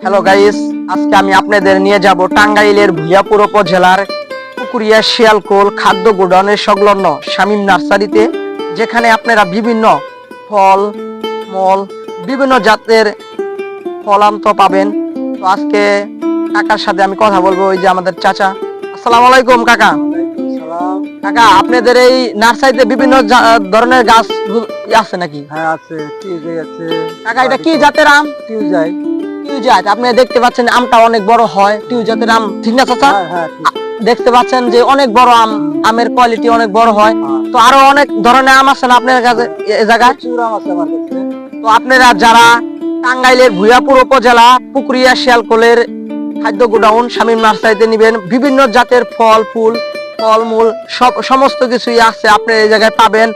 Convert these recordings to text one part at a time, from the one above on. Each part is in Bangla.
হ্যালো গাইস, আজকে আমি আপনাদের নিয়ে যাব টাঙ্গাইলের ভূঞাপুর উপজেলার পুকুরিয়া শিয়ালকোল খাদ্য গোডাউনের সংলগ্ন শামীম নার্সারিতে, যেখানে আপনারা বিভিন্ন ফল মল বিভিন্ন জাতের ফলান্ত পাবেন। তো আজকে কাকার সাথে আমি কথা বলবো, ওই যে আমাদের চাচা। আসসালামু আলাইকুম কাকা। কাকা, আপনাদের এই নার্সারিতে বিভিন্ন ধরনের গাছ আছে নাকি? হ্যাঁ আছে, টিউজাই আছে। কাকা, এটা কি জাতের আম? টিউজাই। টিউজাত। আপনি দেখতে পাচ্ছেন আমটা অনেক বড় হয়, টিউজাতের আম, ঠিক না চাচা? হ্যাঁ হ্যাঁ ঠিক। দেখতে পাচ্ছেন যে অনেক বড় আম, আমের কোয়ালিটি অনেক বড় হয়। তো আরো অনেক ধরনের আম আছে না আপনার কাছে এই জায়গায়? প্রচুর আম আছে আমার কাছে। তো আপনারা যারা টাঙ্গাইলের ভূঞাপুর উপজেলা পুকুরিয়া শিয়ালকোলের খাদ্য গোডাউন শামীম নার্সারিতে নিবেন, বিভিন্ন জাতের ফল ফুল ফলমূল সমস্ত কিছুই আছে, আপনি এই জায়গায় পাবেন।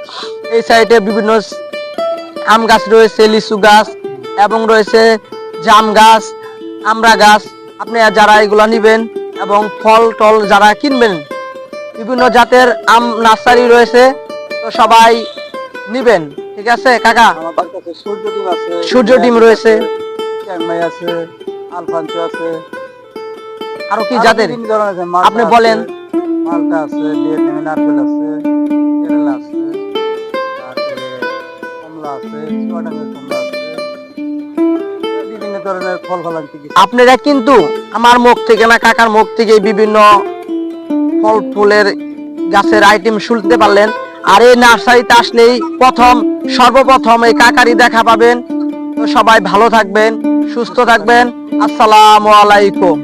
এই সাইডে বিভিন্ন আম গাছ রয়েছে, লিচু গাছ এবং রয়েছে জাম গাছ, আমড়া গাছ। আপনি যারা এগুলা নিবেন এবং ফল টল যারা কিনবেন, বিভিন্ন জাতের আম নার্সারি রয়েছে, তো সবাই নিবেন। ঠিক আছে কাকা? আমার কাছে সূর্য ডিম আছে, সূর্য ডিম রয়েছে, চ্যাংমাই আছে, আলফানচো আছে। আরো কি আরো জাতের বিভিন্ন ধরনের আছে। মালটা আপনি আছে, বলেন? মালটা আছে, ভিয়েতনামি নারকেল আছে, কেরালা আছে, তারপরে কমলা আছে, চুয়াডাঙ্গার কমলা আছে। বিভিন্ন ধরনের ফল ফলান্তি কিছু। আপনারা কিন্তু আমার মুখ থেকে না, কাকার মুখ থেকে বিভিন্ন ফল ফুলের গাছের আইটেম শুনতে পারলেন। আর এই নার্সারিতে আসলেই সর্বপ্রথম এই কাকারি দেখা পাবেন। তো সবাই ভালো থাকবেন, সুস্থ থাকবেন। আসসালামু আলাইকুম।